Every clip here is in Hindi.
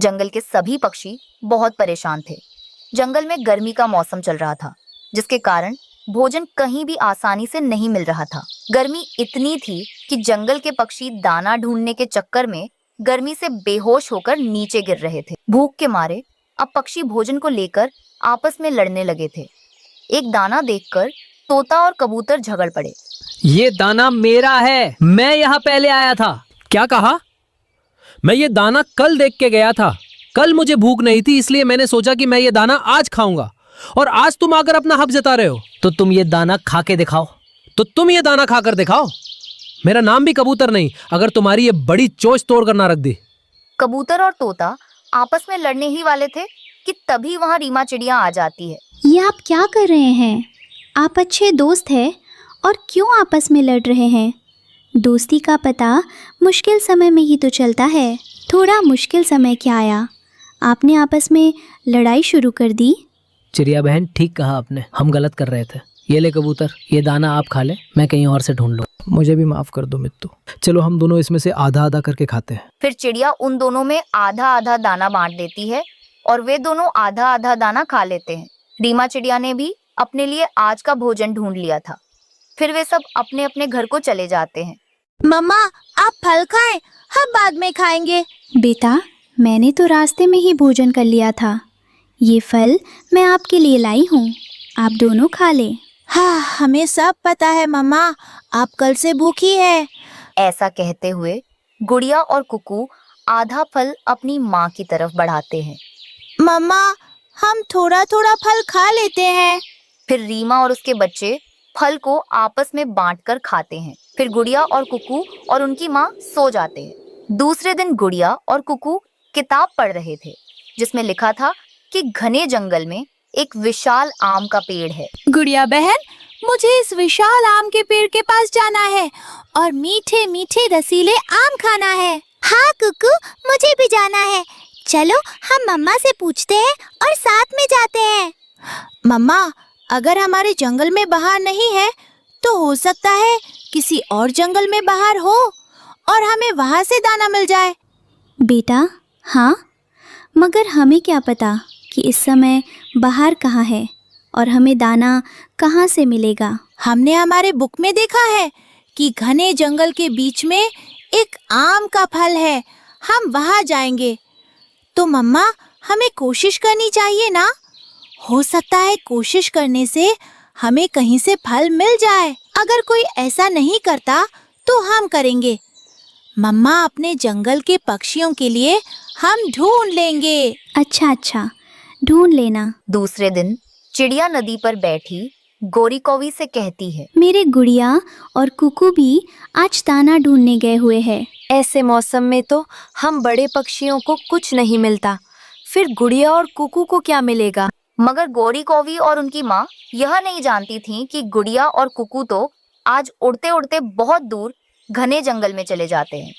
जंगल के सभी पक्षी बहुत परेशान थे। जंगल में गर्मी का मौसम चल रहा था, जिसके कारण भोजन कहीं भी आसानी से नहीं मिल रहा था। गर्मी इतनी थी कि जंगल के पक्षी दाना ढूंढने के चक्कर में गर्मी से बेहोश होकर नीचे गिर रहे थे। भूख के मारे अब पक्षी भोजन को लेकर आपस में लड़ने लगे थे। एक दाना देखकर तोता और कबूतर झगड़ पड़े। ये दाना मेरा है, मैं यहाँ पहले आया था। क्या कहा? मैं ये दाना कल देख के गया था। कल मुझे भूख नहीं थी, इसलिए मैंने सोचा कि मैं ये दाना आज खाऊंगा, और आज तुम आकर अपना हक जता रहे हो। तो तुम ये दाना खा के दिखाओ। तो तुम ये दाना खाकर दिखाओ। मेरा नाम भी कबूतर नहीं, अगर तुम्हारी ये बड़ी चोंच तोड़ कर ना रख दी। कबूतर और तोता आपस में लड़ने ही वाले थे कि तभी वहाँ रीमा चिड़िया आ जाती है। ये आप क्या कर रहे हैं? आप अच्छे दोस्त हैं और क्यों आपस में लड़ रहे हैं? दोस्ती का पता मुश्किल समय में ही तो चलता है। थोड़ा मुश्किल समय क्या आया, आपने आपस में लड़ाई शुरू कर दी। चिड़िया बहन, ठीक कहा आपने, हम गलत कर रहे थे। ये ले कबूतर, ये दाना आप खा ले, मैं कहीं और से ढूंढ लूँ। मुझे भी माफ कर दो मित्तू। चलो हम दोनों इसमें से आधा आधा करके खाते हैं। फिर चिड़िया उन दोनों में आधा आधा दाना बांट देती है और वे दोनों आधा आधा दाना खा लेते हैं। रीमा चिड़िया ने भी अपने लिए आज का भोजन ढूंढ लिया था। फिर वे सब अपने अपने घर को चले जाते हैं। मम्मा, आप फल खाएं, हम बाद में खाएंगे। बेटा, मैंने तो रास्ते में ही भोजन कर लिया था। ये फल मैं आपके लिए लाई हूँ, आप दोनों खा लें। हाँ, हमें सब पता है मम्मा, आप कल से भूखी है। ऐसा कहते हुए गुड़िया और कुकू आधा फल अपनी माँ की तरफ बढ़ाते हैं। मम्मा, हम थोड़ा थोड़ा फल खा लेते हैं। फिर रीमा और उसके बच्चे फल को आपस में बांटकर खाते हैं। फिर गुड़िया और कुकू और उनकी माँ सो जाते हैं। दूसरे दिन गुड़िया और कुकू किताब पढ़ रहे थे, जिसमें लिखा था कि घने जंगल में एक विशाल आम का पेड़ है। गुड़िया बहन, मुझे इस विशाल आम के पेड़ के पास जाना है और मीठे मीठे रसीले आम खाना है। हाँ कुकू, मुझे भी जाना है। चलो हम मम्मा से पूछते हैं और साथ में जाते हैं। मम्मा, अगर हमारे जंगल में बहार नहीं है तो हो सकता है किसी और जंगल में बहार हो और हमें वहाँ से दाना मिल जाए। बेटा, हाँ, मगर हमें क्या पता कि इस समय बाहर कहाँ है और हमें दाना कहाँ से मिलेगा। हमने हमारे बुक में देखा है कि घने जंगल के बीच में एक आम का फल है, हम वहाँ जाएंगे। तो मम्मा, हमें कोशिश करनी चाहिए ना? हो सकता है कोशिश करने से हमें कहीं से फल मिल जाए। अगर कोई ऐसा नहीं करता तो हम करेंगे। मम्मा, अपने जंगल के पक्षियों के लिए हम ढूंढ लेंगे। अच्छा, ढूंढ लेना। दूसरे दिन चिड़िया नदी पर बैठी गोरी कौवी से कहती है, मेरे गुड़िया और कुकू भी आज दाना ढूंढने गए हुए हैं। ऐसे मौसम में तो हम बड़े पक्षियों को कुछ नहीं मिलता, फिर गुड़िया और कुकू को क्या मिलेगा? मगर गोरी कौवी और उनकी माँ यह नहीं जानती थीं कि गुड़िया और कुकू तो आज उड़ते उड़ते बहुत दूर घने जंगल में चले जाते हैं।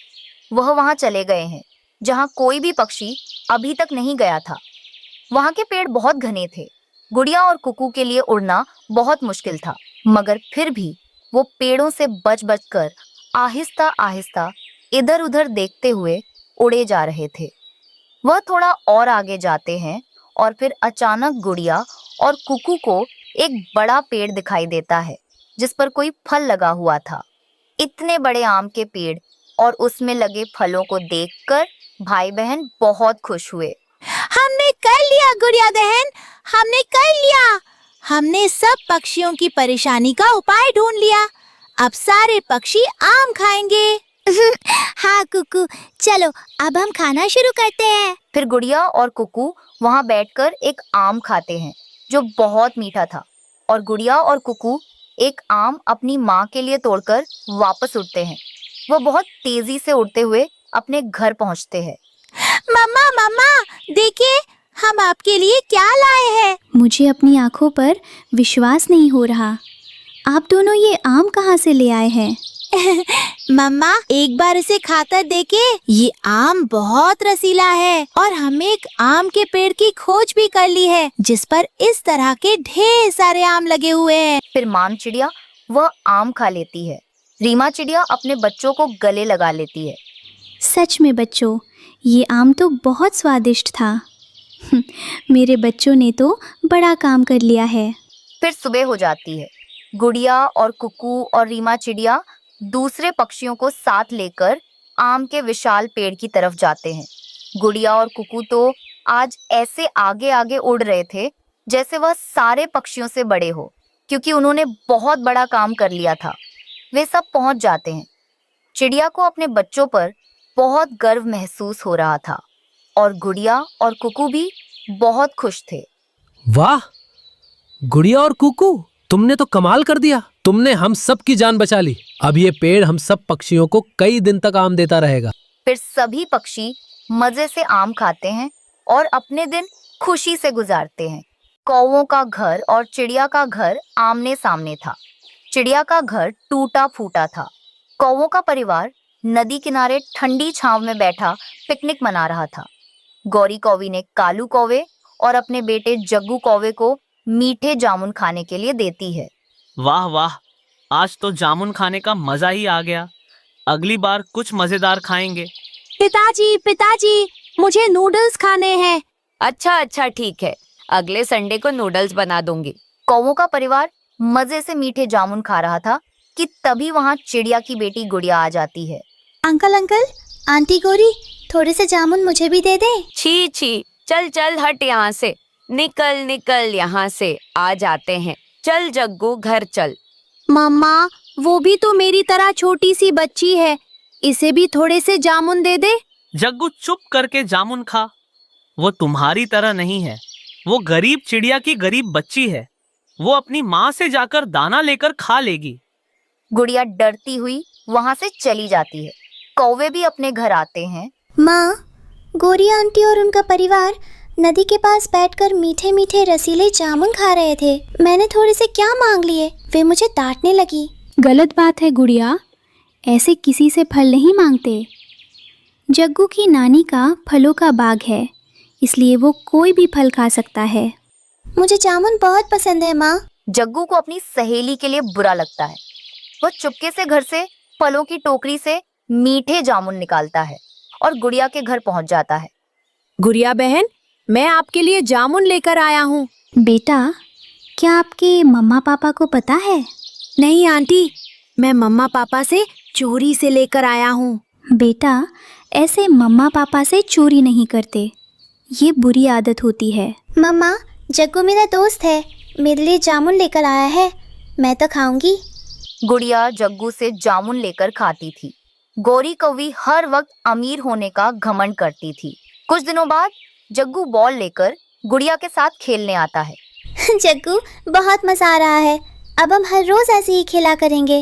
वह वहाँ चले गए हैं जहाँ कोई भी पक्षी अभी तक नहीं गया था। वहाँ के पेड़ बहुत घने थे। गुड़िया और कुकू के लिए उड़ना बहुत मुश्किल था, मगर फिर भी वो पेड़ों से बच बच कर आहिस्ता आहिस्ता इधर उधर देखते हुए उड़े जा रहे थे। वह थोड़ा और आगे जाते हैं और फिर अचानक गुड़िया और कुकू को एक बड़ा पेड़ दिखाई देता है, जिस पर कोई फल लगा हुआ था। इतने बड़े आम के पेड़ और उसमें लगे फलों को देखकर भाई बहन बहुत खुश हुए। हमने कर लिया गुड़िया बहन, हमने कर लिया। हमने सब पक्षियों की परेशानी का उपाय ढूंढ लिया। अब सारे पक्षी आम खाएंगे। हाँ कुकू, चलो अब हम खाना शुरू करते हैं। फिर गुड़िया और कुकू वहाँ बैठकर एक आम खाते हैं जो बहुत मीठा था, और गुड़िया और कुकू एक आम अपनी माँ के लिए तोड़कर वापस उड़ते हैं। वह बहुत तेजी से उड़ते हुए अपने घर पहुँचते हैं। मम्मा, मम्मा, देखिए हम आपके लिए क्या लाए हैं। मुझे अपनी आंखों पर विश्वास नहीं हो रहा। आप दोनों ये आम कहाँ से ले आए हैं? मम्मा, एक बार इसे खाकर देखे। ये आम बहुत रसीला है और हमने एक आम के पेड़ की खोज भी कर ली है, जिस पर इस तरह के ढेर सारे आम लगे हुए हैं। फिर माँ चिड़िया वह आम खा लेती है। रीमा चिड़िया अपने बच्चों को गले लगा लेती है। सच में बच्चों, ये आम तो बहुत स्वादिष्ट था। मेरे बच्चों ने तो बड़ा काम कर लिया है। फिर सुबह हो जाती है। गुड़िया और कुकू और रीमा चिड़िया दूसरे पक्षियों को साथ लेकर आम के विशाल पेड़ की तरफ जाते हैं। गुड़िया और कुकू तो आज ऐसे आगे आगे उड़ रहे थे जैसे वह सारे पक्षियों से बड़े हो, क्योंकि उन्होंने बहुत बड़ा काम कर लिया था। वे सब पहुंच जाते हैं। चिड़िया को अपने बच्चों पर बहुत गर्व महसूस हो रहा था और गुड़िया और कुकू भी बहुत खुश थे। वाह गुड़िया और कुकू, तुमने तो कमाल कर दिया। तुमने हम सब की जान बचा ली। अब ये पेड़ हम सब पक्षियों को कई दिन तक आम देता रहेगा। फिर सभी पक्षी मजे से आम खाते हैं और अपने दिन खुशी से गुजारते हैं। कौवों का घर और चिड़िया का घर आमने सामने था। चिड़िया का घर टूटा फूटा था। कौवों का परिवार नदी किनारे ठंडी छांव में बैठा पिकनिक मना रहा था। गौरी कौवी ने कालू कौवे और अपने बेटे जग्गू कौवे को मीठे जामुन खाने के लिए देती है। वाह वाह, आज तो जामुन खाने का मजा ही आ गया। अगली बार कुछ मजेदार खाएंगे। पिताजी पिताजी, मुझे नूडल्स खाने हैं। अच्छा अच्छा ठीक है, अगले संडे को नूडल्स बना दूंगी। कौवों का परिवार मजे से मीठे जामुन खा रहा था कि तभी वहां चिड़िया की बेटी गुड़िया आ जाती है। अंकल आंटी गौरी, थोड़े से जामुन मुझे भी दे दें। छी छी, चल चल हट यहाँ से, निकल निकल यहाँ से, आ जाते हैं। चल जग्गू घर चल। मम्मा, वो भी तो मेरी तरह छोटी सी बच्ची है, इसे भी थोड़े से जामुन दे दे। जग्गू चुप करके जामुन खा। वो तुम्हारी तरह नहीं है। वो गरीब चिड़िया की गरीब बच्ची है। वो अपनी माँ से जाकर दाना लेकर खा लेगी। गुड़िया डरती हुई वहां से चली जाती है। कौवे भी अपने घर आते हैं। माँ, गौरी आंटी और उनका परिवार नदी के पास बैठकर मीठे मीठे रसीले जामुन खा रहे थे। मैंने थोड़े से क्या मांग लिए, वे मुझे डांटने लगी। गलत बात है गुड़िया, ऐसे किसी से फल नहीं मांगते। जग्गू की नानी का फलों का बाग है, इसलिए वो कोई भी फल खा सकता है। मुझे जामुन बहुत पसंद है माँ। जग्गू को अपनी सहेली के लिए बुरा लगता है। वह चुपके से घर से फलों की टोकरी से मीठे जामुन निकालता है और गुड़िया के घर पहुंच जाता है। गुड़िया बहन, मैं आपके लिए जामुन लेकर आया हूँ। बेटा, क्या आपके मम्मा पापा को पता है? नहीं आंटी, मैं मम्मा पापा से चोरी से लेकर आया हूँ। बेटा, ऐसे मम्मा पापा से चोरी नहीं करते, ये बुरी आदत होती है। मम्मा, जग्गू मेरा दोस्त है, मेरे लिए जामुन लेकर आया है, मैं तो खाऊंगी। गुड़िया जग्गू से जामुन लेकर खाती थी। गौरी कौवी हर वक्त अमीर होने का घमंड करती थी। कुछ दिनों बाद जग्गू बॉल लेकर गुड़िया के साथ खेलने आता है। जग्गू, बहुत मजा आ रहा है, अब हम हर रोज ऐसे ही खेला करेंगे।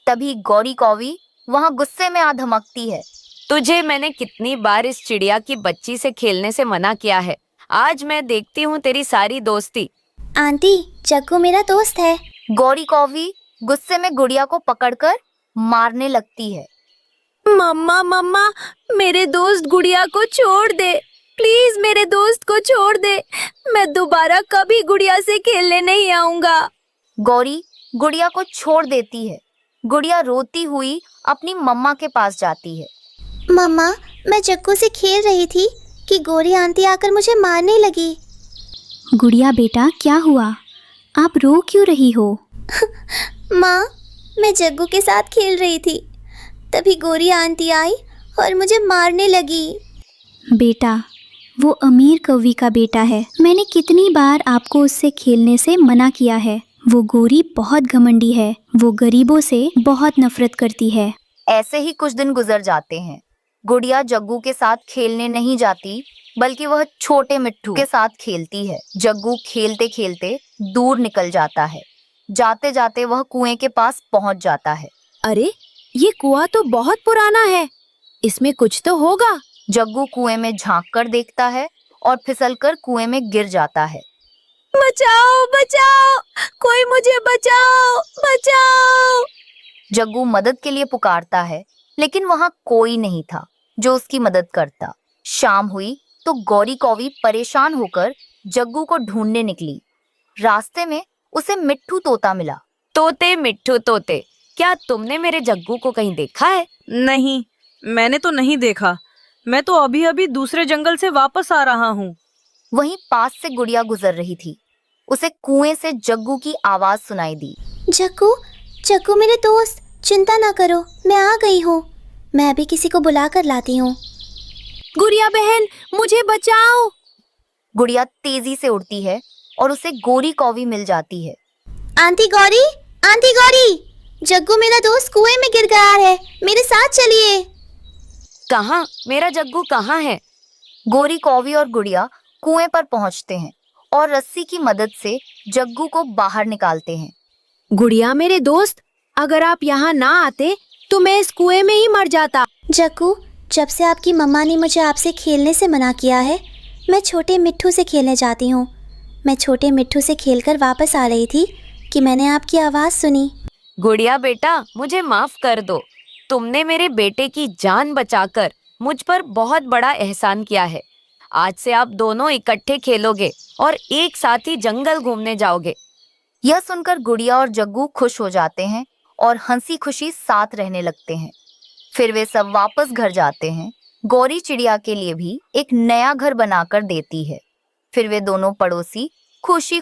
तभी गौरी कौवी वहां गुस्से में आ धमकती है। तुझे मैंने कितनी बार इस चिड़िया की बच्ची से खेलने से मना किया है। आज मैं देखती हूँ तेरी सारी दोस्ती। आंटी, जग्गू मेरा दोस्त है। गौरी कौवी गुस्से में गुड़िया को पकड़कर मारने लगती है। मम्मा मम्मा, मेरे दोस्त गुड़िया को छोड़ दे, प्लीज मेरे दोस्त को छोड़ दे। मैं दोबारा कभी गुड़िया से खेलने नहीं आऊंगा। गौरी गुड़िया को छोड़ देती है। गुड़िया रोती हुई अपनी मम्मा के पास जाती है। मम्मा, मैं जग्गू से खेल रही थी कि गौरी आंटी आकर मुझे मारने लगी। गुड़िया बेटा, क्या हुआ? आप रो क्यों रही हो? माँ, मैं जग्गू के साथ खेल रही थी, तभी गौरी आंटी आई और मुझे मारने लगी। बेटा, वो अमीर कौवी का बेटा है। मैंने कितनी बार आपको उससे खेलने से मना किया है। वो गौरी बहुत घमंडी है, वो गरीबों से बहुत नफरत करती है। ऐसे ही कुछ दिन गुजर जाते हैं। गुड़िया जग्गू के साथ खेलने नहीं जाती, बल्कि वह छोटे मिट्ठू के साथ खेलती है। जग्गू खेलते खेलते दूर निकल जाता है। जाते जाते वह कुएं के पास पहुंच जाता है। अरे, ये कुआं तो बहुत पुराना है, इसमें कुछ तो होगा। जग्गू कुएं में झांक कर देखता है और फिसलकर कुएं में गिर जाता है। बचाओ बचाओ, कोई मुझे बचाओ बचाओ। जग्गू मदद के लिए पुकारता है, लेकिन वहां कोई नहीं था जो उसकी मदद करता। शाम हुई तो गौरी कौवी परेशान होकर जग्गू को ढूंढने निकली। रास्ते में उसे मिट्ठू तोता मिला। तोते मिट्ठू तोते, क्या तुमने मेरे जग्गू को कहीं देखा है? नहीं, मैंने तो नहीं देखा, मैं तो अभी अभी दूसरे जंगल से वापस आ रहा हूँ। वहीं पास से गुड़िया गुजर रही थी। उसे कुएं से जग्गू की आवाज सुनाई दी। जग्गू, जग्गू मेरे दोस्त, चिंता ना करो, मैं आ गई हूँ। मैं अभी किसी को बुला कर लाती हूँ। गुड़िया बहन, मुझे बचाओ। गुड़िया तेजी से उड़ती है और उसे गोरी कौवी मिल जाती है। आंटी गौरी, आंटी गौरी, जग्गू मेरा दोस्त कुएं में गिर गया है, मेरे साथ चलिए। कहाँ? मेरा जग्गू कहाँ है? गोरी कौवी और गुड़िया कुएं पर पहुंचते हैं और रस्सी की मदद से जग्गू को बाहर निकालते हैं। गुड़िया मेरे दोस्त, अगर आप यहाँ ना आते तो मैं इस कुएं में ही मर जाता। जग्गू, जब से आपकी मम्मा ने मुझे आपसे खेलने से मना किया है, मैं छोटे मिट्ठू से खेलने जाती हूँ। मैं छोटे मिट्ठू से खेलकर वापस आ रही थी कि मैंने आपकी आवाज़ सुनी। गुड़िया बेटा, मुझे माफ कर दो। तुमने मेरे बेटे की जान बचाकर मुझ पर बहुत बड़ा एहसान किया है। आज से आप दोनों इकट्ठे खेलोगे और एक साथ ही जंगल घूमने जाओगे। यह सुनकर गुड़िया और जग्गू खुश हो जाते हैं और हंसी खुशी साथ रहने लगते हैं। फिर वे सब वापस घर जाते हैं। गौरी चिड़िया के लिए भी एक नया घर बनाकर देती है। फिर वे दोनों पड़ोसी खुशी